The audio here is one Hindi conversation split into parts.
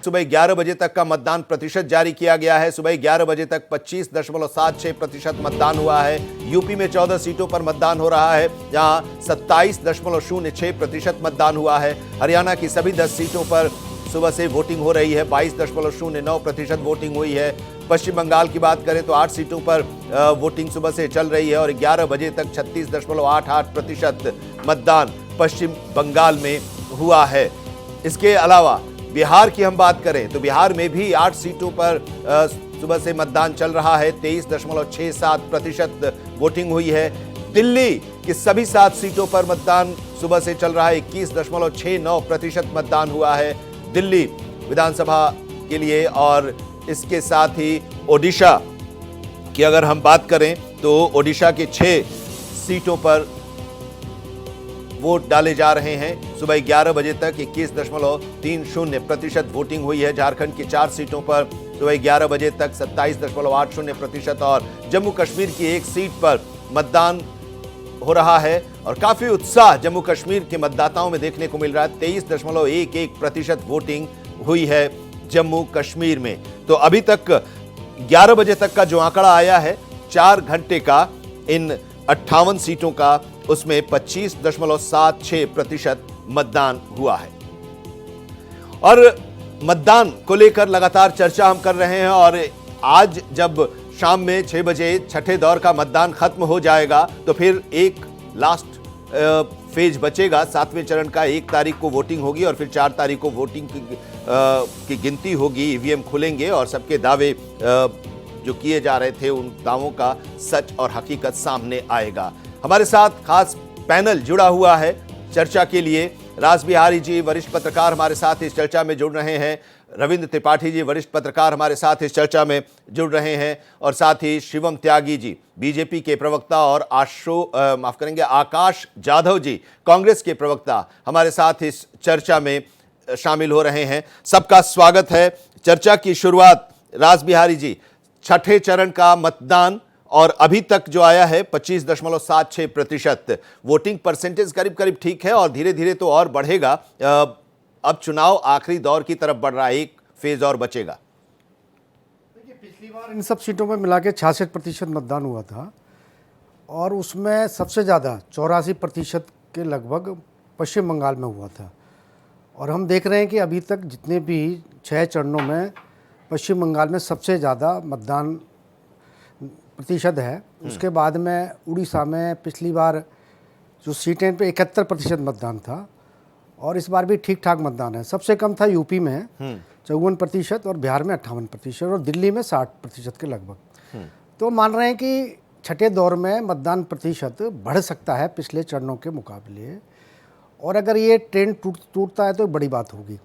सुबह 11 बजे तक का मतदान प्रतिशत जारी किया गया है। सुबह 11 बजे तक 25.76% मतदान हुआ है। यूपी में 14 सीटों पर मतदान हो रहा है, जहां 27.06% मतदान हुआ है। हरियाणा की सभी 10 सीटों पर सुबह से वोटिंग हो रही है। 22.09% वोटिंग हुई है। पश्चिम बंगाल की बात करें तो 8 सीटों पर वोटिंग सुबह से चल रही है और 11 बजे तक 36.88% मतदान पश्चिम बंगाल में हुआ है। इसके अलावा बिहार की हम बात करें तो बिहार में भी 8 सीटों पर सुबह से मतदान चल रहा है। 23.67% वोटिंग हुई है। दिल्ली की सभी 7 सीटों पर मतदान सुबह से चल रहा है। 21.69% मतदान हुआ है दिल्ली विधानसभा के लिए। और इसके साथ ही ओडिशा की अगर हम बात करें तो ओडिशा के 6 सीटों पर वोट डाले जा रहे हैं। सुबह 11 बजे तक 21.30% वोटिंग हुई है। झारखंड की 4 सीटों पर सुबह 11 बजे तक 27.80% और जम्मू कश्मीर की 1 सीट पर मतदान हो रहा है और काफी उत्साह जम्मू कश्मीर के मतदाताओं में देखने को मिल रहा है। 23.11% वोटिंग हुई है जम्मू कश्मीर में। तो अभी तक 11 बजे तक का जो आंकड़ा आया है 4 घंटे का इन 58 सीटों का, उसमें 25.76% मतदान हुआ है। और मतदान को लेकर लगातार चर्चा हम कर रहे हैं और आज जब शाम में 6 बजे छठे दौर का मतदान खत्म हो जाएगा तो फिर एक लास्ट फेज बचेगा 7वें चरण का। 1 तारीख को वोटिंग होगी और फिर 4 तारीख को वोटिंग की गिनती होगी। ईवीएम खुलेंगे और सबके दावे जो किए जा रहे थे उन दावों का सच और हकीकत सामने आएगा। हमारे साथ खास पैनल जुड़ा हुआ है चर्चा के लिए। रास बिहारी जी वरिष्ठ पत्रकार हमारे साथ इस चर्चा में जुड़ रहे हैं। रविंद्र त्रिपाठी जी वरिष्ठ पत्रकार हमारे साथ इस चर्चा में जुड़ रहे हैं और साथ ही शिवम त्यागी जी बीजेपी के प्रवक्ता और आकाश जाधव जी कांग्रेस के प्रवक्ता हमारे साथ इस चर्चा में शामिल हो रहे हैं। सबका स्वागत है। चर्चा की शुरुआत रास बिहारी जी, छठे चरण का मतदान और अभी तक जो आया है 25.76% वोटिंग परसेंटेज करीब करीब ठीक है और धीरे धीरे तो और बढ़ेगा। अब चुनाव आखिरी दौर की तरफ बढ़ रहा है, एक फेज और बचेगा। देखिए, पिछली बार इन सब सीटों में मिला के 66% मतदान हुआ था और उसमें सबसे ज़्यादा 84% के लगभग पश्चिम बंगाल में हुआ था। और हम देख रहे हैं कि अभी तक जितने भी 6 चरणों में पश्चिम बंगाल में सबसे ज़्यादा मतदान प्रतिशत है। उसके बाद में उड़ीसा में पिछली बार जो सीटें पे 71% मतदान था और इस बार भी ठीक ठाक मतदान है। सबसे कम था यूपी में 54% और बिहार में 58% और दिल्ली में 60% के लगभग। तो मान रहे हैं कि छठे दौर में मतदान प्रतिशत बढ़ सकता है पिछले चरणों के मुकाबले और अगर ये ट्रेंड टूटता है तो बड़ी बात होगी।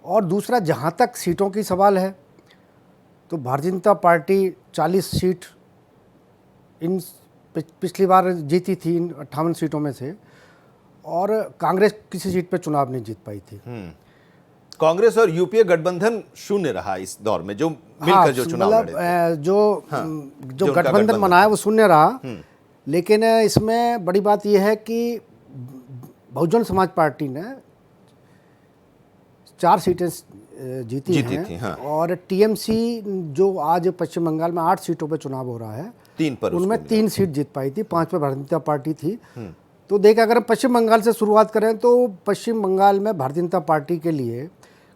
और दूसरा, जहाँ तक सीटों की सवाल है तो भारतीय जनता पार्टी 40 सीट इन पिछली बार जीती थी इन 58 सीटों में से और कांग्रेस किसी सीट पे चुनाव नहीं जीत पाई थी। कांग्रेस और यूपीए गठबंधन शून्य रहा इस दौर में, जो मिलकर जो चुनाव लड़े थे। जो गठबंधन बना है वो शून्य रहा। लेकिन इसमें बड़ी बात यह है कि बहुजन समाज पार्टी ने 4 सीटें जीती हैं। हाँ। और टीएमसी जो आज पश्चिम बंगाल में 8 सीटों पे चुनाव हो रहा है 3 पर उनमें 3 सीट जीत पाई थी, 5 पे भारतीय जनता पार्टी थी। तो देखिए, अगर हम पश्चिम बंगाल से शुरुआत करें तो पश्चिम बंगाल में भारतीय जनता पार्टी के लिए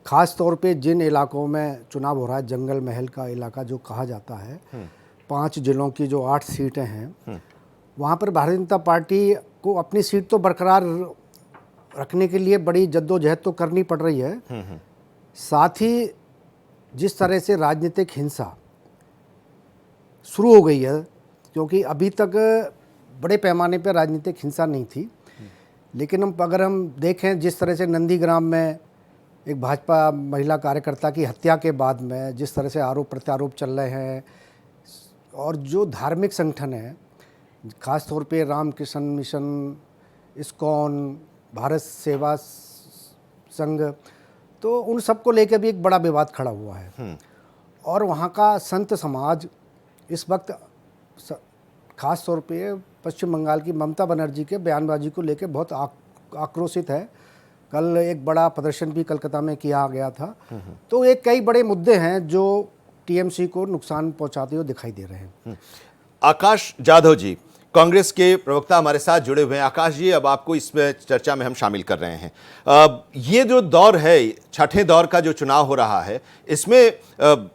खास तौर पे जिन इलाकों में चुनाव हो रहा है, जंगल महल का इलाका जो कहा जाता है, 5 जिलों की जो 8 सीटें हैं, वहाँ पर भारतीय जनता पार्टी को अपनी सीट तो बरकरार रखने के लिए बड़ी जद्दोजहद तो करनी पड़ रही है। साथ ही जिस तरह से राजनीतिक हिंसा शुरू हो गई है, क्योंकि अभी तक बड़े पैमाने पर राजनीतिक हिंसा नहीं थी, लेकिन अगर हम देखें जिस तरह से नंदीग्राम में एक भाजपा महिला कार्यकर्ता की हत्या के बाद में जिस तरह से आरोप प्रत्यारोप चल रहे हैं और जो धार्मिक संगठन है, खास तौर पे रामकृष्ण मिशन, इस्कॉन, भारत सेवा संघ, तो उन सबको लेकर भी एक बड़ा विवाद खड़ा हुआ है। और वहाँ का संत समाज इस वक्त खास तौर पे पश्चिम बंगाल की ममता बनर्जी के बयानबाजी को लेकर बहुत आक्रोशित है। कल एक बड़ा प्रदर्शन भी कलकत्ता में किया गया था। तो एक कई बड़े मुद्दे हैं जो टीएमसी को नुकसान पहुंचाते हुए दिखाई दे रहे हैं। आकाश जाधव जी, कांग्रेस के प्रवक्ता हमारे साथ जुड़े हुए हैं। आकाश जी, अब आपको इस चर्चा में हम शामिल कर रहे हैं। ये जो दौर है, छठे दौर का जो चुनाव हो रहा है, इसमें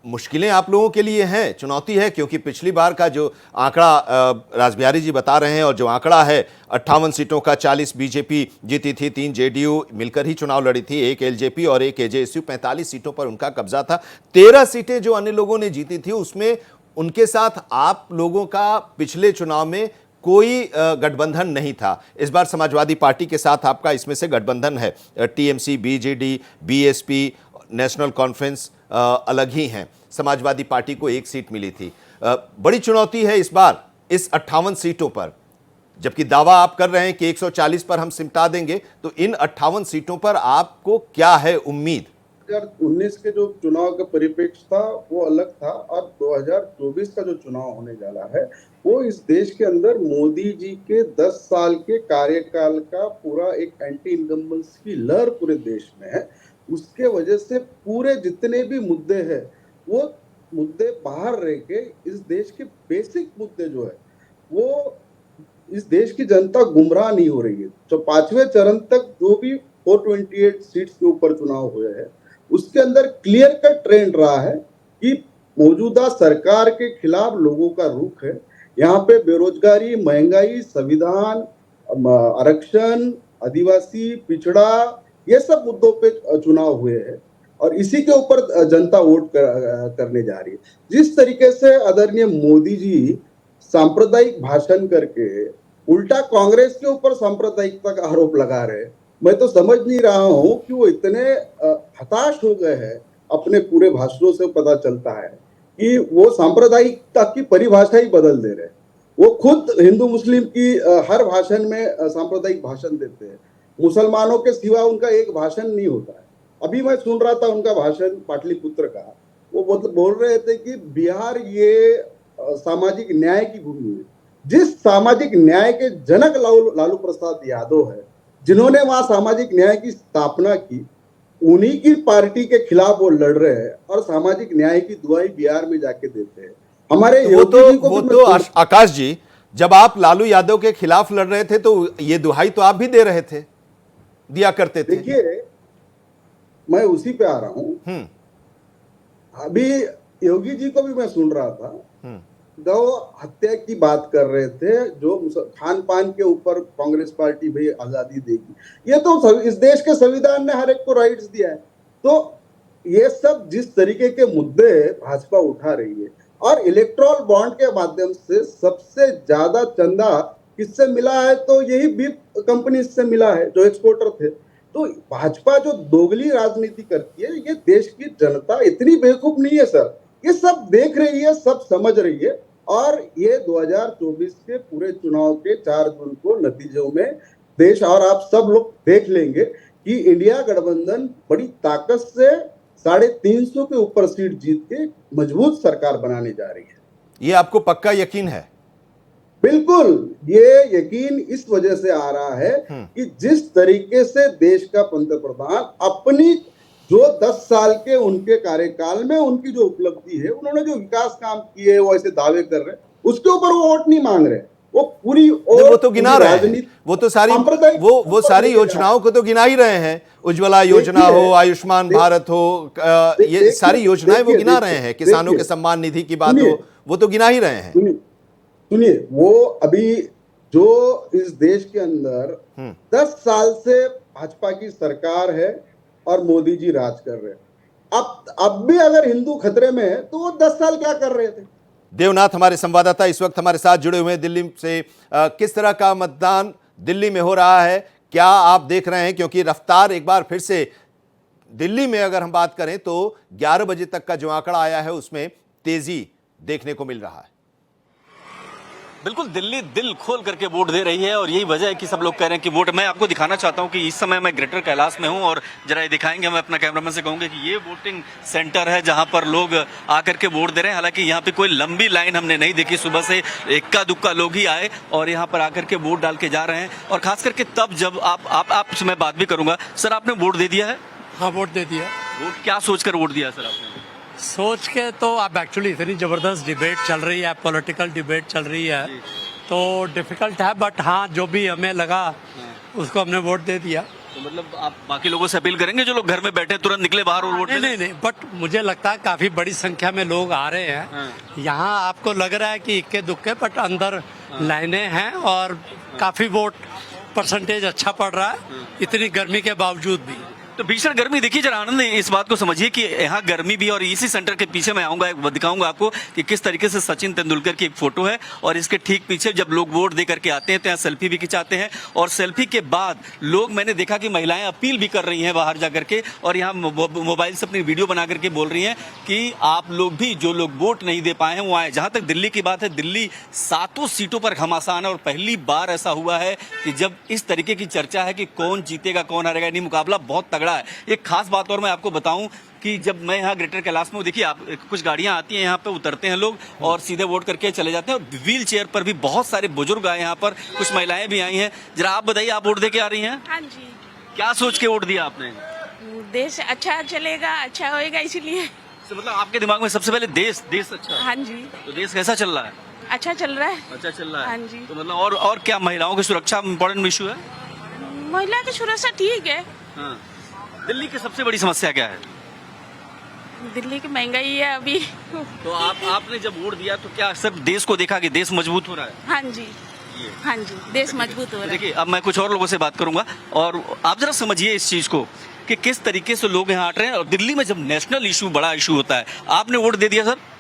मुश्किलें आप लोगों के लिए हैं, चुनौती है, क्योंकि पिछली बार का जो आंकड़ा रासबिहारी जी बता रहे हैं और जो आंकड़ा है 58 सीटों का 40 बीजेपी जीती थी, 3 जेडीयू मिलकर ही चुनाव लड़ी थी, 1 एलजेपी और 1 एजेएसयू, 45 सीटों पर उनका कब्जा था। 13 सीटें जो अन्य लोगों ने जीती थी उसमें उनके साथ आप लोगों का पिछले चुनाव में कोई गठबंधन नहीं था। इस बार समाजवादी पार्टी के साथ आपका इसमें से गठबंधन है। TMC, BJD, BSP, national conference अलग ही हैं। समाजवादी पार्टी को 1 सीट मिली थी। बड़ी चुनौती है इस बार इस 58 सीटों पर, जबकि दावा आप कर रहे हैं कि 140 पर हम सिमटा देंगे, तो इन 58 सीटों पर आपको क्या है उम्मीद? 2019 के जो चुनाव का परिप्रेक्ष्य था वो अलग था, और 2024 का जो चुनाव होने जा रहा है वो इस देश के अंदर मोदी जी के 10 साल के कार्यकाल का पूरा एक एंटी इनकम्बेंसी की लहर पूरे देश में है। उसके वजह से पूरे जितने भी मुद्दे हैं वो मुद्दे बाहर रह के इस देश के बेसिक मुद्दे जो है वो इस देश की जनता गुमराह नहीं हो रही है। तो 5वें चरण तक जो भी 428 सीट्स के ऊपर चुनाव हुए हैं उसके अंदर क्लियर कट ट्रेंड रहा है कि मौजूदा सरकार के खिलाफ लोगों का रुख है। यहाँ पे बेरोजगारी, महंगाई, संविधान, आरक्षण, आदिवासी, पिछड़ा, ये सब मुद्दों पे चुनाव हुए हैं और इसी के ऊपर जनता वोट करने जा रही है। जिस तरीके से आदरणीय मोदी जी सांप्रदायिक भाषण करके उल्टा कांग्रेस के ऊपर सांप्रदायिकता का आरोप लगा रहे हैं, मैं तो समझ नहीं रहा हूं कि वो इतने हताश हो गए हैं। अपने पूरे भाषणों से पता चलता है कि वो सांप्रदायिकता की परिभाषा ही बदल दे रहे हैं। वो खुद हिंदू मुस्लिम की हर भाषण में सांप्रदायिक भाषण देते हैं। मुसलमानों के सिवा उनका एक भाषण नहीं होता है। अभी मैं सुन रहा था उनका भाषण पाटलिपुत्र का, वो बोल रहे थे कि बिहार ये सामाजिक न्याय की भूमि है। जिस सामाजिक न्याय के जनक लालू प्रसाद यादव है, जिन्होंने वहां सामाजिक न्याय की स्थापना की, उन्हीं की पार्टी के खिलाफ वो लड़ रहे हैं और सामाजिक न्याय की दुआई बिहार में जाके देते हैं। हमारे आकाश जी, जब आप लालू यादव के खिलाफ लड़ रहे थे तो ये दुहाई तो आप भी दे रहे थे, दिया करते थे। देखिए, मैं उसी पे आ रहा हूं। अभी योगी जी को भी मैं सुन रहा था, गौ हत्या की बात कर रहे थे, जो खान पान के ऊपर कांग्रेस पार्टी भाई आजादी देगी। ये तो इस देश के संविधान ने हर एक को राइट्स दिया है। तो ये सब जिस तरीके के मुद्दे भाजपा उठा रही है, और इलेक्ट्रॉल बॉन्ड के माध्यम से सबसे ज्यादा चंदा किससे मिला है, तो यही बीफ कंपनी से मिला है जो एक्सपोर्टर थे। तो भाजपा जो दोगली राजनीति करती है, ये देश की जनता इतनी बेवकूफ नहीं है सर। ये सब देख रही है, सब समझ रही है, और ये 2024 के पूरे चुनाव के 4 जून को नतीजों में देश और आप सब लोग देख लेंगे कि इंडिया गठबंधन बड़ी ताकत से 350 के ऊपर सीट जीत के मजबूत सरकार बनाने जा रही है। ये आपको पक्का यकीन है? बिल्कुल, ये यकीन इस वजह से आ रहा है कि जिस तरीके से देश का पंतप्रधान अपनी जो 10 साल के उनके कार्यकाल में उनकी जो उपलब्धि है, उन्होंने जो विकास काम किए वो ऐसे दावे कर रहे हैं, उसके ऊपर वो वोट नहीं मांग रहे। वो पूरी वो तो गिना रहे हैं, वो तो सारी वो सारी योजनाओं को तो गिना ही रहे हैं। उज्ज्वला योजना हो, आयुष्मान भारत हो, ये सारी योजनाएं वो गिना रहे हैं। किसानों के सम्मान निधि की बात हो, वो तो गिना ही रहे हैं। सुनिए, वो अभी जो इस देश के अंदर 10 साल से भाजपा की सरकार है और मोदी जी राज कर रहे हैं। अब भी अगर हिंदू खतरे में है तो वो 10 साल क्या कर रहे थे? देवनाथ हमारे संवाददाता इस वक्त हमारे साथ जुड़े हुए हैं दिल्ली से। किस तरह का मतदान दिल्ली में हो रहा है, क्या आप देख रहे हैं? क्योंकि रफ्तार एक बार फिर से दिल्ली में अगर हम बात करें तो 11 बजे तक का जो आंकड़ा आया है उसमें तेजी देखने को मिल रहा है। बिल्कुल दिल्ली दिल खोल करके वोट दे रही है और यही वजह है कि सब लोग कह रहे हैं कि वोट। मैं आपको दिखाना चाहता हूं कि इस समय मैं ग्रेटर कैलाश में हूं और जरा ये दिखाएंगे, मैं अपना कैमरामैन से कहूंगा कि ये वोटिंग सेंटर है जहां पर लोग आकर के वोट दे रहे हैं। हालांकि यहाँ पे कोई लंबी लाइन हमने नहीं देखी, सुबह से इक्का दुक्का लोग ही आए और यहाँ पर आकर के वोट डाल के जा रहे हैं। और खास करके तब जब आपसे मैं बात भी करूंगा। सर, आपने वोट दे दिया है? हाँ, वोट दे दिया। वोट क्या सोचकर वोट दिया सर आपने? सोच के तो अब एक्चुअली इतनी ज़बरदस्त डिबेट चल रही है, पॉलिटिकल डिबेट चल रही है, तो डिफ़िकल्ट है, बट हाँ जो भी हमें लगा उसको हमने वोट दे दिया। तो मतलब आप बाकी लोगों से अपील करेंगे जो लोग घर में बैठे तुरंत निकले बाहर और वोट नहीं दें? नहीं नहीं, बट मुझे लगता है काफ़ी बड़ी संख्या में लोग आ रहे हैं। यहाँ आपको लग रहा है कि इक्के दुक्के, बट अंदर लाइनें हैं और काफ़ी वोट परसेंटेज अच्छा पड़ रहा है इतनी गर्मी के बावजूद भी। तो भीषण गर्मी देखिए, जरा आनंद इस बात को समझिए कि यहाँ गर्मी भी, और इसी सेंटर के पीछे मैं आऊंगा, दिखाऊंगा आपको कि किस तरीके से सचिन तेंदुलकर की एक फोटो है और इसके ठीक पीछे जब लोग वोट दे करके आते हैं तो यहाँ सेल्फी भी खिंचाते हैं। और सेल्फी के बाद लोग, मैंने देखा कि महिलाएं अपील भी कर रही हैं बाहर जा करके और यहाँ मोबाइल से अपनी वीडियो बना करके बोल रही हैं कि आप लोग भी, जो लोग वोट नहीं दे पाए हैं वो आए। जहाँ तक दिल्ली की बात है, दिल्ली 7 सीटों पर घमासान है और पहली बार ऐसा हुआ है कि जब इस तरीके की चर्चा है कि कौन जीतेगा कौन हारेगा, यानी मुकाबला बहुत तगड़ा है। एक खास बात और मैं आपको बताऊं कि जब मैं यहाँ ग्रेटर कैलाश में हूँ, देखिए आप, कुछ गाड़ियाँ आती हैं यहाँ पे, उतरते हैं लोग और सीधे वोट करके चले जाते हैं। और व्हील चेयर पर भी बहुत सारे बुजुर्ग आए यहाँ पर, कुछ महिलाएं भी आई हैं। जरा आप बताइए, आप वोट दे के आ रही हैं? हाँ जी। क्या सोच के वोट दिया आपने? देश अच्छा चलेगा, अच्छा होएगा, इसीलिए। तो मतलब आपके दिमाग में सबसे पहले देश अच्छा? हाँ जी। तो देश कैसा चल रहा है? अच्छा चल रहा है। अच्छा चल रहा है। हाँ जी। तो मतलब और क्या महिलाओं की सुरक्षा इम्पोर्टेंट इशू है? महिला की सुरक्षा ठीक है। हाँ। दिल्ली की सबसे बड़ी समस्या क्या है? दिल्ली की महंगाई है अभी। तो आपने जब वोट दिया तो क्या सिर्फ देश को देखा कि देश मजबूत हो रहा है? हाँ जी, हाँ जी, देश मजबूत हो रहा है। देखिए, अब मैं कुछ और लोगों से बात करूंगा और आप जरा समझिए इस चीज को कि किस तरीके से लोग यहाँ हट रहे हैं। और दिल्ली में जब नेशनल इशू, बड़ा इशू होता है, आपने वोट दे दिया सर?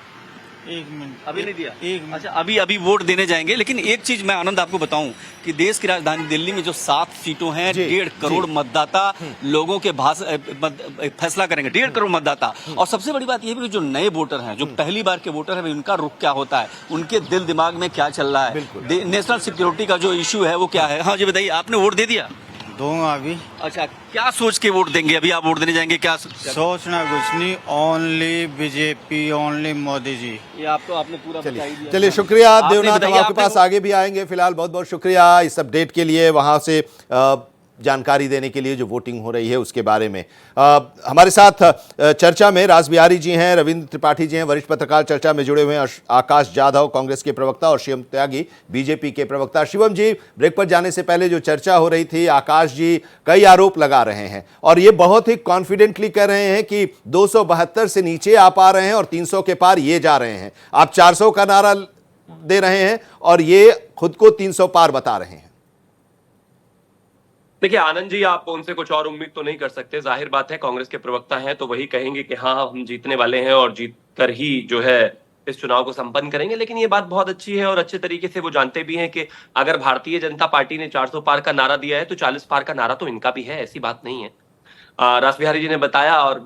एक मिनट, अभी नहीं दिया? एक मिनट। अच्छा, अभी वोट देने जाएंगे। लेकिन एक चीज मैं आनंद आपको बताऊं कि देश की राजधानी दिल्ली में जो 7 सीटों हैं, 1.5 करोड़ मतदाता लोगों के फैसला करेंगे, 1.5 करोड़ मतदाता। और सबसे बड़ी बात यह भी कि जो नए वोटर हैं, जो पहली बार के वोटर हैं, उनका रुख क्या होता है, उनके दिल दिमाग में क्या चल रहा है, नेशनल सिक्योरिटी का जो इशू है वो क्या है। हाँ जी बताइए, आपने वोट दे दिया? दूंगा अभी। अच्छा, क्या सोच के वोट देंगे? अभी आप वोट देने जाएंगे, क्या सोचना कुछ नहीं, only BJP, only Modi ji. ये आपने पूरा बता ही दिया। चलिए, शुक्रिया देवनाथ, हम बताइए, आपके पास आगे भी आएंगे। फिलहाल बहुत बहुत शुक्रिया इस अपडेट के लिए, वहां से जानकारी देने के लिए जो वोटिंग हो रही है उसके बारे में। हमारे साथ चर्चा में रास बिहारी जी हैं, रविंद्र त्रिपाठी जी हैं, वरिष्ठ पत्रकार चर्चा में जुड़े हुए हैं, आकाश जाधव कांग्रेस के प्रवक्ता और शिवम त्यागी बीजेपी के प्रवक्ता। शिवम जी, ब्रेक पर जाने से पहले जो चर्चा हो रही थी, आकाश जी कई आरोप लगा रहे हैं और ये बहुत ही कॉन्फिडेंटली कह रहे हैं कि 272 से नीचे आप आ रहे हैं और 300 के पार ये जा रहे हैं। आप 400 का नारा दे रहे हैं और ये खुद को 300 पार बता रहे हैं। देखिए आनंद जी, आप उनसे कुछ और उम्मीद तो नहीं कर सकते। जाहिर बात है, कांग्रेस के प्रवक्ता हैं तो वही कहेंगे कि हाँ हम जीतने वाले हैं और जीत कर ही जो है इस चुनाव को संपन्न करेंगे। लेकिन ये बात बहुत अच्छी है और अच्छे तरीके से वो जानते भी हैं कि अगर भारतीय जनता पार्टी ने 400 पार का नारा दिया है तो 40 पार का नारा तो इनका भी है, ऐसी बात नहीं है। रास बिहारी जी ने बताया और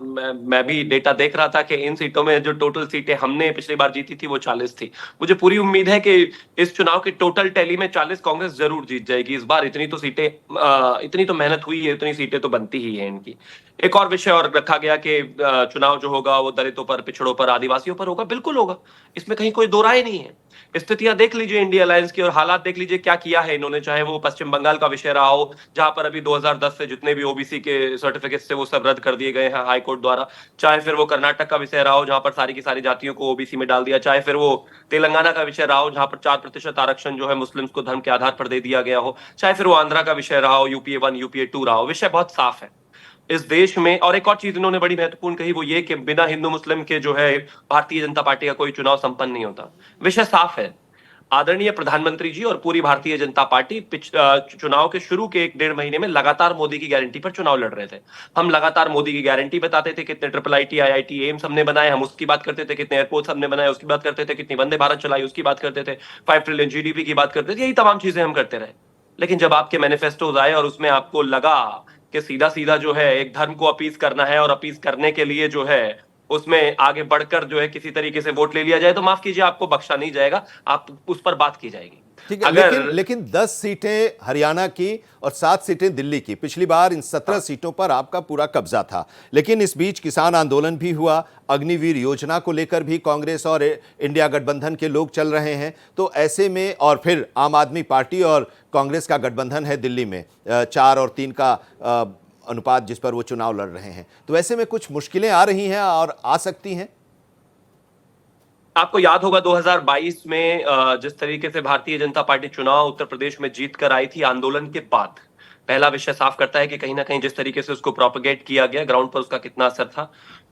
मैं भी डेटा देख रहा था कि इन सीटों में जो टोटल सीटें हमने पिछली बार जीती थी वो 40 थी। मुझे पूरी उम्मीद है कि इस चुनाव के टोटल टैली में 40 कांग्रेस जरूर जीत जाएगी इस बार। इतनी तो सीटें, इतनी तो मेहनत हुई है, इतनी सीटें तो बनती ही है इनकी। एक और विषय और रखा गया कि चुनाव जो होगा वो दलितों पर, पिछड़ों पर, आदिवासियों पर होगा। बिल्कुल होगा, इसमें कहीं कोई दो राय नहीं है। स्थितियां देख लीजिए इंडिया अलायंस की और हालात देख लीजिए क्या किया है इन्होंने। चाहे वो पश्चिम बंगाल का विषय रहा हो, जहां पर अभी 2010 से जितने भी ओबीसी के सर्टिफिकेट थे वो सब रद्द कर दिए गए हैं हाई कोर्ट द्वारा। चाहे फिर वो कर्नाटक का विषय रहा हो, जहां पर सारी की सारी जातियों को ओबीसी में डाल दिया। चाहे फिर वो तेलंगाना का विषय रहा हो, जहां पर 4% आरक्षण जो है मुस्लिम्स को धर्म के आधार पर दे दिया गया हो। चाहे फिर वो आंध्रा का विषय रहा हो, यूपीए 1 यूपीए 2 रहा हो। विषय बहुत साफ है इस देश में। और एक और चीज इन्होंने बड़ी महत्वपूर्ण कही, वो ये कि बिना हिंदू मुस्लिम के जो है भारतीय जनता पार्टी का कोई चुनाव संपन्न नहीं होता। विषय साफ है। आदरणीय प्रधानमंत्री जी और पूरी भारतीय जनता पार्टी चुनाव के शुरू के 1-1.5 महीने में लगातार मोदी की गारंटी पर चुनाव लड़ रहे थे। हम लगातार मोदी की गारंटी बताते थे, कितने IIIT IIT एम्स हमने बनाए हम उसकी बात करते थे, कितने एयरपोर्ट्स हमने बनाए उसकी बात करते थे, कितनी वंदे भारत चलाई उसकी बात करते थे, 5 ट्रिलियन GDP की बात करते थे। यही तमाम चीजें हम करते रहे। लेकिन जब आपके मैनिफेस्टोज आए और उसमें आपको लगा कि सीधा सीधा जो है एक धर्म को अपीज करना है और अपीज करने के लिए जो है उसमें आगे बढ़कर जो है किसी तरीके से वोट ले लिया जाए, तो माफ कीजिए, आपको बख्शा नहीं जाएगा, आप उस पर बात की जाएगी। ठीक है, लेकिन 10 सीटें हरियाणा की और 7 सीटें दिल्ली की। पिछली बार इन 17 सीटों पर आपका पूरा कब्जा था, लेकिन इस बीच किसान आंदोलन भी हुआ, अग्निवीर योजना को लेकर भी कांग्रेस और इंडिया गठबंधन के लोग चल रहे हैं। तो ऐसे में, और फिर आम आदमी पार्टी और कांग्रेस का गठबंधन है दिल्ली में, 4 और 3 का अनुपात जिस पर वो चुनाव लड़ रहे हैं, तो ऐसे में कुछ मुश्किलें आ रही हैं और आ सकती हैं। आपको याद होगा 2022 में जिस तरीके से भारतीय जनता पार्टी चुनाव उत्तर प्रदेश में जीत कर आई थी, आंदोलन के बाद पहला विषय साफ करता है कि कहीं ना कहीं जिस तरीके से उसको प्रोपेगेट किया गया, ग्राउंड पर उसका कितना असर था,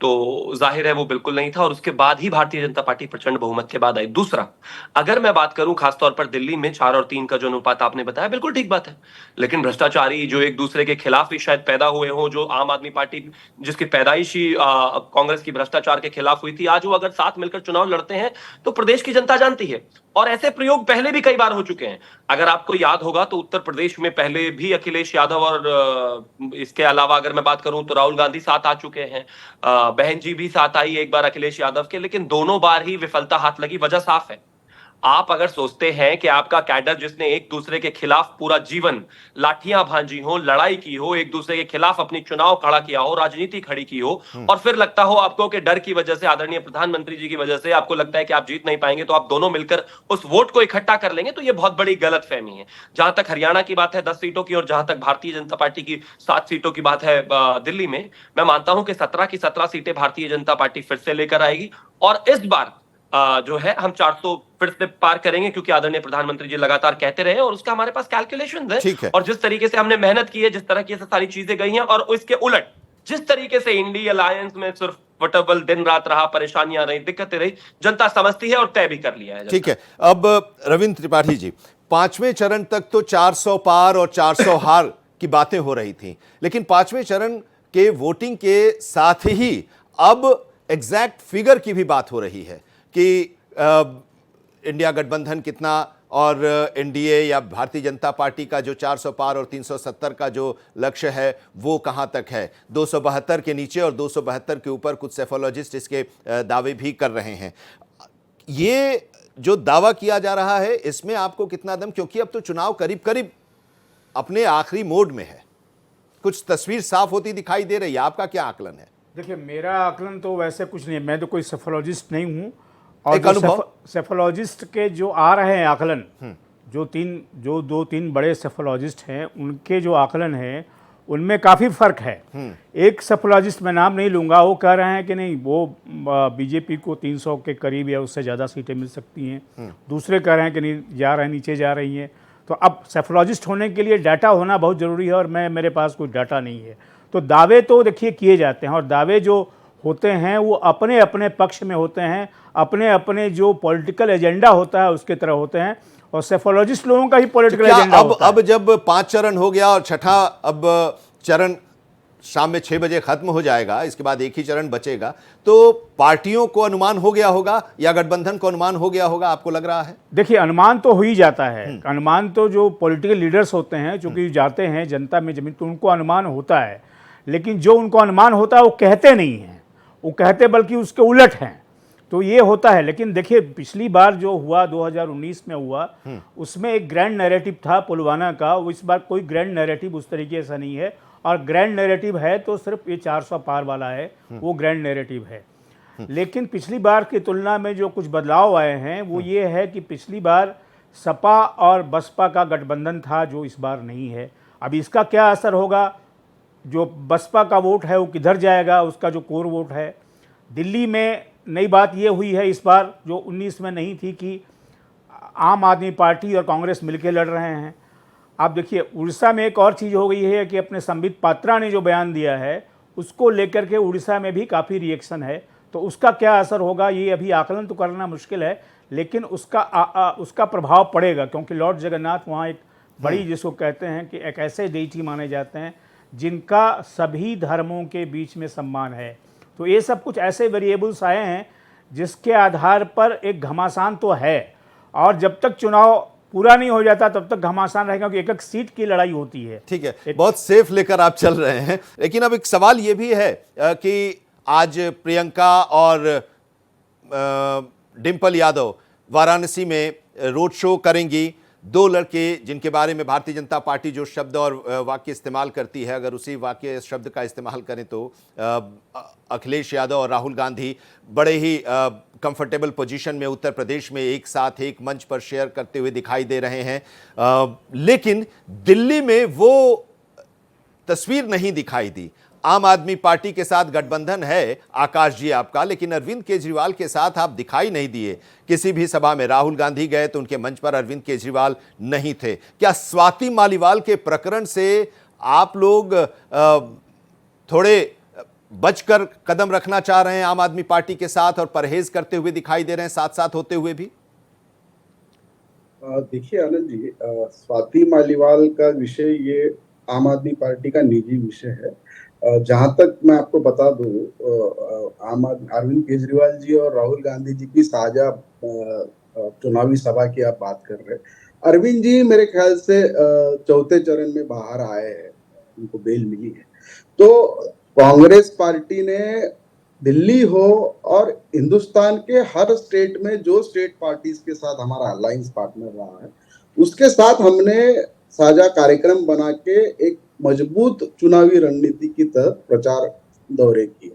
तो जाहिर है वो बिल्कुल नहीं था, और उसके बाद ही भारतीय जनता पार्टी प्रचंड बहुमत के बाद आई। दूसरा, अगर मैं बात करूं खासतौर पर दिल्ली में 4 और 3 का जो अनुपात आपने बताया, बिल्कुल ठीक बात है, लेकिन भ्रष्टाचारी जो एक दूसरे के खिलाफ भी शायद पैदा हुए हों, जो आम आदमी पार्टी जिसकी पैदाइश ही कांग्रेस की भ्रष्टाचार के खिलाफ हुई थी, आज वो अगर साथ मिलकर चुनाव लड़ते हैं तो प्रदेश की जनता जानती है, और ऐसे प्रयोग पहले भी कई बार हो चुके हैं। अगर आपको याद होगा तो उत्तर प्रदेश में पहले भी अखिलेश यादव और इसके अलावा अगर मैं बात करूं तो राहुल गांधी साथ आ चुके हैं, बहन जी भी साथ आई एक बार अखिलेश यादव के, लेकिन दोनों बार ही विफलता हाथ लगी। वजह साफ है, आप अगर सोचते हैं कि आपका कैडर जिसने एक दूसरे के खिलाफ पूरा जीवन लाठियां भांजी हो, लड़ाई की हो, एक दूसरे के खिलाफ अपनी चुनाव खड़ा किया हो, राजनीति खड़ी की हो, और फिर लगता हो आपको कि डर की वजह से, आदरणीय प्रधानमंत्री जी की वजह से आपको लगता है कि आप जीत नहीं पाएंगे, तो आप दोनों मिलकर उस वोट को इकट्ठा कर लेंगे, तो यह बहुत बड़ी गलतफहमी है। जहां तक हरियाणा की बात है 10 सीटों की, और जहां तक भारतीय जनता पार्टी की 7 सीटों की बात है दिल्ली में, मैं मानता हूं कि 17 की 17 सीटें भारतीय जनता पार्टी फिर से लेकर आएगी, और इस बार जो है हम 400 फिर से पार करेंगे, क्योंकि आदरणीय प्रधानमंत्री जी लगातार कहते रहे, और उसका हमारे पास कैलकुलेशंस है, और जिस तरीके से हमने मेहनत की है, जिस तरह की सारी चीजें गई हैं, और इसके उलट जिस तरीके से इंडिया अलायंस में सिर्फ फुटबॉल दिन रात रहा, परेशानियां रही, दिक्कतें रही, जनता समझती है और तय भी कर लिया है। ठीक है, अब रविंद्र त्रिपाठी जी, 5वें चरण तक तो 400 पार और 400 हार की बातें हो रही थी, लेकिन 5वें चरण के वोटिंग के साथ ही अब एग्जैक्ट फिगर की भी बात हो रही है कि इंडिया गठबंधन कितना और एनडीए या भारतीय जनता पार्टी का जो 400 पार और 370 का जो लक्ष्य है वो कहां तक है। 272 के नीचे और 272 के ऊपर कुछ सेफोलॉजिस्ट इसके दावे भी कर रहे हैं। ये जो दावा किया जा रहा है इसमें आपको कितना दम, क्योंकि अब तो चुनाव करीब करीब अपने आखिरी मोड में है, कुछ तस्वीर साफ होती दिखाई दे रही है, आपका क्या आकलन है? देखिए, मेरा आकलन तो वैसे कुछ नहीं है, मैं तो कोई सेफोलॉजिस्ट नहीं हूँ, और सेफोलॉजिस्ट के जो आ रहे हैं आकलन, जो 2-3 बड़े सेफोलॉजिस्ट हैं, उनके जो आकलन है उनमें काफ़ी फर्क है। एक सेफोलॉजिस्ट, मैं नाम नहीं लूँगा, वो कह रहे हैं कि नहीं, वो बीजेपी को 300 के करीब या उससे ज़्यादा सीटें मिल सकती हैं। दूसरे कह रहे हैं कि नहीं, जा रहे हैं, नीचे जा रही हैं। तो अब सेफोलॉजिस्ट होने के लिए डाटा होना बहुत ज़रूरी है, और मेरे पास कोई डाटा नहीं है। तो दावे तो देखिए किए जाते हैं, और दावे जो होते हैं वो अपने अपने पक्ष में होते हैं, अपने अपने जो पॉलिटिकल एजेंडा होता है उसके तरह होते हैं, और सेफोलॉजिस्ट लोगों का ही पॉलिटिकल एजेंडा होता है। अब जब 5 चरण हो गया और छठा अब चरण शाम में 6 बजे खत्म हो जाएगा, इसके बाद एक ही चरण बचेगा, तो पार्टियों को अनुमान हो गया होगा या गठबंधन को अनुमान हो गया होगा, आपको लग रहा है? देखिए, अनुमान तो हो ही जाता है। अनुमान तो जो पॉलिटिकल लीडर्स होते हैं, चूंकि जाते हैं जनता में जमीन, तो उनको अनुमान होता है, लेकिन जो उनको अनुमान होता है वो कहते नहीं हैं, वो कहते बल्कि उसके उलट हैं। तो ये होता है। लेकिन देखिए, पिछली बार जो हुआ 2019 में हुआ, उसमें एक ग्रैंड नैरेटिव था पुलवामा का, वो इस बार कोई ग्रैंड नैरेटिव उस तरीके से नहीं है, और ग्रैंड नैरेटिव है तो सिर्फ ये 400 पार वाला है, वो ग्रैंड नैरेटिव है। लेकिन पिछली बार की तुलना में जो कुछ बदलाव आए हैं वो ये है कि पिछली बार सपा और बसपा का गठबंधन था, जो इस बार नहीं है। अब इसका क्या असर होगा, जो बसपा का वोट है वो किधर जाएगा, उसका जो कोर वोट है। दिल्ली में नई बात ये हुई है इस बार, जो 19 में नहीं थी, कि आम आदमी पार्टी और कांग्रेस मिलकर लड़ रहे हैं। आप देखिए, उड़ीसा में एक और चीज़ हो गई है कि अपने संबित पात्रा ने जो बयान दिया है उसको लेकर के उड़ीसा में भी काफ़ी रिएक्शन है। तो उसका क्या असर होगा ये अभी आकलन तो करना मुश्किल है, लेकिन उसका प्रभाव पड़ेगा, क्योंकि लॉर्ड जगन्नाथ वहाँ एक बड़ी, जिसको कहते हैं कि एक ऐसे देइटी माने जाते हैं जिनका सभी धर्मों के बीच में सम्मान है। तो ये सब कुछ ऐसे वेरिएबल्स आए हैं जिसके आधार पर एक घमासान तो है, और जब तक चुनाव पूरा नहीं हो जाता तब तक घमासान रहेगा, क्योंकि एक सीट की लड़ाई होती है। ठीक है, बहुत सेफ लेकर आप चल रहे हैं, लेकिन अब एक सवाल ये भी है कि आज प्रियंका और डिंपल यादव वाराणसी में रोड शो करेंगी, दो लड़के जिनके बारे में भारतीय जनता पार्टी जो शब्द और वाक्य इस्तेमाल करती है, अगर उसी वाक्य शब्द का इस्तेमाल करें तो अखिलेश यादव और राहुल गांधी बड़े ही कंफर्टेबल पोजीशन में उत्तर प्रदेश में एक साथ एक मंच पर शेयर करते हुए दिखाई दे रहे हैं। लेकिन दिल्ली में वो तस्वीर नहीं दिखाई दी। आम आदमी पार्टी के साथ गठबंधन है आकाश जी आपका, लेकिन अरविंद केजरीवाल के साथ आप दिखाई नहीं दिए किसी भी सभा में। राहुल गांधी गए तो उनके मंच पर अरविंद केजरीवाल नहीं थे। क्या स्वाति मालीवाल के प्रकरण से आप लोग थोड़े बचकर कदम रखना चाह रहे हैं आम आदमी पार्टी के साथ और परहेज करते हुए दिखाई दे रहे हैं साथ साथ होते हुए भी? देखिए आनंद जी, स्वाति मालीवाल का विषय ये आम आदमी पार्टी का निजी विषय है। जहां तक मैं आपको बता दूं, अरविंद केजरीवाल जी और राहुल गांधी जी की साझा चुनावी सभा की आप बात कर रहे हैं। अरविंद जी मेरे ख्याल से चौथे चरण में बाहर आए हैं, उनको बेल मिली है। तो कांग्रेस पार्टी ने दिल्ली हो और हिंदुस्तान के हर स्टेट में जो स्टेट पार्टीज के साथ हमारा अलायंस पार्टनर रहा है, उसके साथ हमने साझा कार्यक्रम बना के एक मजबूत चुनावी रणनीति की तहत प्रचार दौरे किए।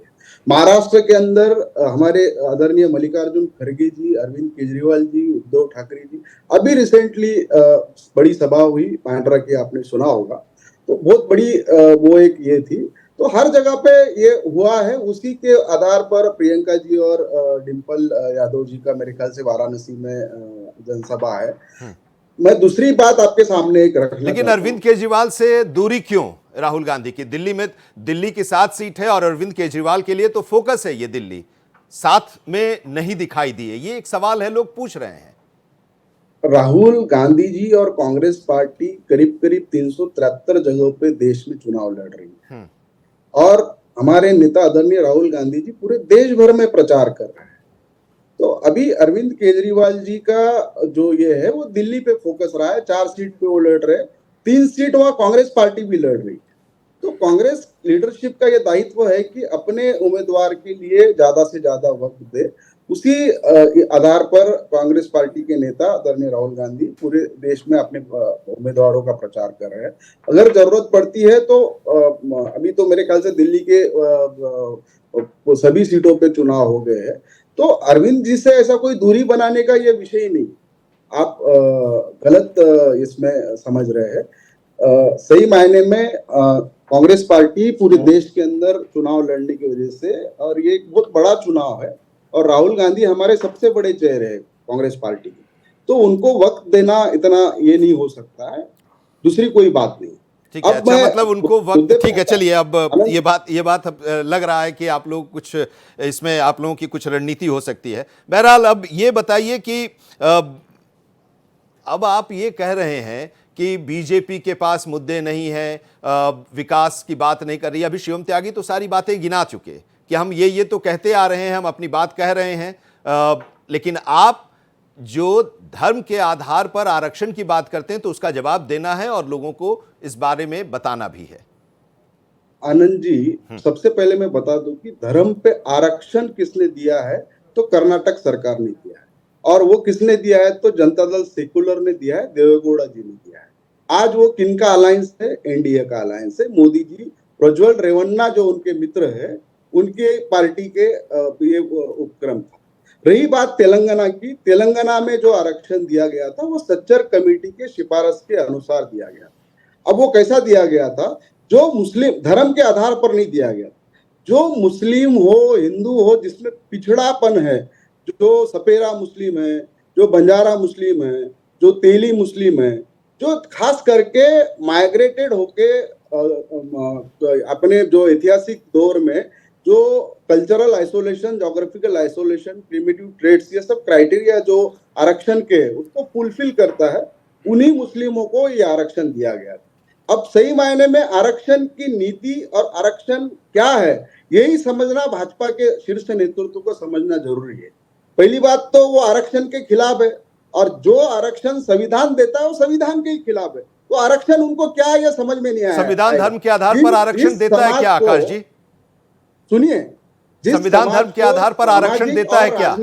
महाराष्ट्र के अंदर हमारे आदरणीय मल्लिकार्जुन खड़गे जी, अरविंद केजरीवाल जी, उद्धव ठाकरे जी, अभी रिसेंटली बड़ी सभा हुई बांद्रा की, आपने सुना होगा। तो बहुत बड़ी वो एक ये थी। तो हर जगह पे ये हुआ है। उसी के आधार पर प्रियंका जी और डिम्पल यादव जी का मेरे ख्याल से वाराणसी में जनसभा है। मैं दूसरी बात आपके सामने एक रखना, लेकिन अरविंद केजरीवाल से दूरी क्यों राहुल गांधी की? दिल्ली में दिल्ली की 7 सीट है और अरविंद केजरीवाल के लिए तो फोकस है ये दिल्ली, साथ में नहीं दिखाई दिए। ये एक सवाल है, लोग पूछ रहे हैं। राहुल गांधी जी और कांग्रेस पार्टी करीब करीब 373 जगहों पे देश में चुनाव लड़ रही है और हमारे नेता आदरणीय राहुल गांधी जी पूरे देश भर में प्रचार कर रहे हैं। तो अभी अरविंद केजरीवाल जी का जो ये है वो दिल्ली पे फोकस रहा है। 4 सीट पे वो लड़ रहे हैं, 3 सीट वहां कांग्रेस पार्टी भी लड़ रही है। तो कांग्रेस लीडरशिप का ये दायित्व है कि अपने उम्मीदवार के लिए ज्यादा से ज्यादा वक्त दे। उसी आधार पर कांग्रेस पार्टी के नेता आदरणीय राहुल गांधी पूरे देश में अपने उम्मीदवारों का प्रचार कर रहे हैं। अगर जरूरत पड़ती है तो अभी तो मेरे ख्याल से दिल्ली के सभी सीटों पे चुनाव हो गए हैं। तो अरविंद जी से ऐसा कोई दूरी बनाने का ये विषय नहीं, आप गलत इसमें समझ रहे हैं। सही मायने में कांग्रेस पार्टी पूरे देश के अंदर चुनाव लड़ने की वजह से, और ये एक बहुत बड़ा चुनाव है और राहुल गांधी हमारे सबसे बड़े चेहरे हैं कांग्रेस पार्टी के, तो उनको वक्त देना इतना ये नहीं हो सकता है। दूसरी कोई बात नहीं। ठीक है, अच्छा, मतलब उनको वक्त, ठीक है। चलिए, अब ये बात लग रहा है कि आप लोग कुछ इसमें आप लोगों की कुछ रणनीति हो सकती है। बहरहाल अब ये बताइए कि अब आप ये कह रहे हैं कि बीजेपी के पास मुद्दे नहीं है, विकास की बात नहीं कर रही। अभी शिवम त्यागी तो सारी बातें गिना चुके कि हम ये तो कहते आ रहे हैं, हम अपनी बात कह रहे हैं, लेकिन आप जो धर्म के आधार पर आरक्षण की बात करते हैं तो उसका जवाब देना है और लोगों को इस बारे में बताना भी है। आनंद जी, सबसे पहले मैं बता दूं कि धर्म पे आरक्षण किसने दिया है तो कर्नाटक सरकार ने दिया है, और वो किसने दिया है तो जनता दल सेकुलर ने दिया है, देवेगौड़ा जी ने दिया है। आज वो किनका अलायंस है? एनडीए का अलायंस है। मोदी जी, प्रज्वल रेवन्ना जो उनके मित्र है, उनके पार्टी के ये उपक्रम था। रही बात तेलंगाना की, तेलंगाना में जो आरक्षण दिया गया था वो सच्चर कमेटी के सिफारिश के अनुसार दिया गया। अब वो कैसा दिया गया था? जो मुस्लिम धर्म के आधार पर नहीं दिया गया, जो मुस्लिम हो, हिंदू हो, जिसमें पिछड़ापन है, जो सपेरा मुस्लिम है, जो बंजारा मुस्लिम है, जो तेली मुस्लिम है, जो खास करके माइग्रेटेड होके अपने जो ऐतिहासिक दौर में जो cultural isolation, geographical isolation, primitive trades, ये सब क्राइटेरिया जो आरक्षण के उसको फुलफिल करता है, उन्हीं मुस्लिमों को ये आरक्षण दिया गया था। अब सही मायने में आरक्षण की नीति और आरक्षण क्या है, यही समझना भाजपा के शीर्ष नेतृत्व को समझना जरूरी है। पहली बात तो वो आरक्षण के खिलाफ है, और जो आरक्षण संविधान देता है वो संविधान के खिलाफ है। तो आरक्षण उनको क्या है ये समझ में नहीं आया। संविधान धर्म के आधार पर आरक्षण देता है क्या आकाश जी? सुनिए, संविधान धर्म के आधार पर आरक्षण देता है क्या?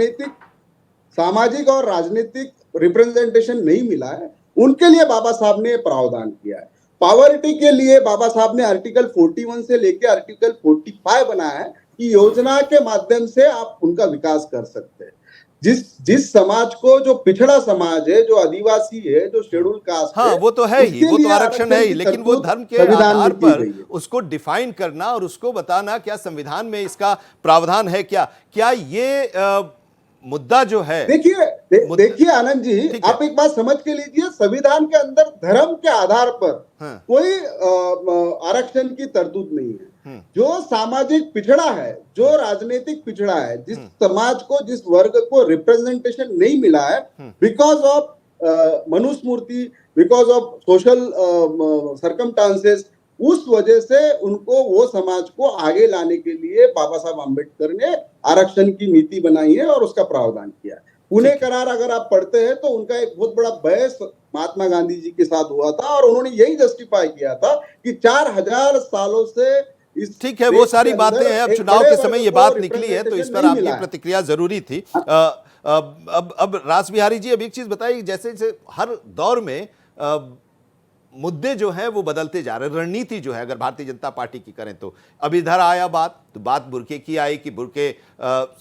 सामाजिक और राजनीतिक रिप्रेजेंटेशन नहीं मिला है, उनके लिए बाबा साहब ने प्रावधान किया है। पावर्टी के लिए बाबा साहब ने आर्टिकल 41 से लेकर आर्टिकल 45 बनाया है कि योजना के माध्यम से आप उनका विकास कर सकते हैं। जिस समाज को, जो पिछड़ा समाज है, जो आदिवासी है, जो शेड्यूल कास्ट हाँ, है, वो तो है ही, उसके वो तो लिए आरक्षण है ही, की लेकिन वो तरतूब धर्म के संविधान में आधार की पर गई है। उसको डिफाइन करना और उसको बताना क्या संविधान में इसका प्रावधान है क्या ये मुद्दा जो है। देखिए आनंद जी, ठीक है। आप एक बात समझ के लीजिए, संविधान के अंदर धर्म के आधार पर हाँ। कोई आरक्षण की तरतूद नहीं है। जो सामाजिक पिछड़ा है, जो राजनीतिक पिछड़ा है, जिस समाज को, जिस वर्ग को रिप्रेजेंटेशन नहीं मिला है because of Manusmriti, because of social circumstances, उस वजह से उनको, वो समाज को आगे लाने के लिए बाबा साहब आम्बेडकर ने आरक्षण की नीति बनाई है और उसका प्रावधान किया है। पुणे करार अगर आप पढ़ते हैं तो उनका एक बहुत बड़ा बहस महात्मा गांधी जी के साथ हुआ था और उन्होंने यही जस्टिफाई किया था कि 4000 सालों से इस, ठीक है, वो सारी बातें हैं। अब चुनाव के समय ये बात निकली है तो इस पर आपकी प्रतिक्रिया जरूरी थी। अब रास बिहारी जी, अब एक चीज बताइए, जैसे जैसे हर दौर में मुद्दे जो हैं वो बदलते जा रहे हैं, रणनीति जो है अगर भारतीय जनता पार्टी की करें तो अब इधर आया बात बुर्के की आई कि बुर्के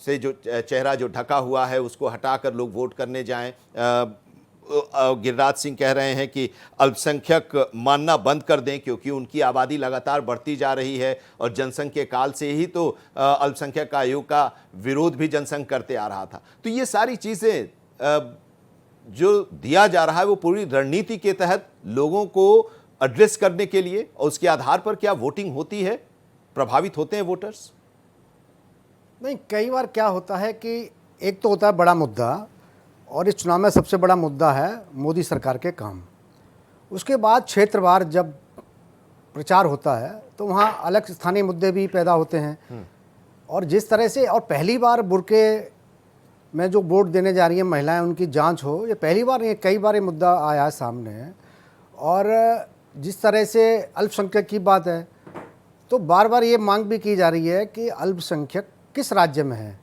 से जो चेहरा जो ढका हुआ है उसको हटाकर लोग वोट करने जाएं। गिरिराज सिंह कह रहे हैं कि अल्पसंख्यक मानना बंद कर दें क्योंकि उनकी आबादी लगातार बढ़ती जा रही है और जनसंघ के काल से ही तो अल्पसंख्यक आयोग का विरोध भी जनसंघ करते आ रहा था। तो ये सारी चीज़ें जो दिया जा रहा है वो पूरी रणनीति के तहत लोगों को एड्रेस करने के लिए, और उसके आधार पर क्या वोटिंग होती है, प्रभावित होते हैं वोटर्स? नहीं, कई बार क्या होता है कि एक तो होता है बड़ा मुद्दा, और इस चुनाव में सबसे बड़ा मुद्दा है मोदी सरकार के काम। उसके बाद क्षेत्रवार जब प्रचार होता है तो वहाँ अलग स्थानीय मुद्दे भी पैदा होते हैं। और जिस तरह से, और पहली बार बुर्के में जो वोट देने जा रही हैं महिलाएं, उनकी जांच हो, ये पहली बार, ये कई बार ये मुद्दा आया है सामने। और जिस तरह से अल्पसंख्यक की बात है तो बार बार ये मांग भी की जा रही है कि अल्पसंख्यक किस राज्य में है।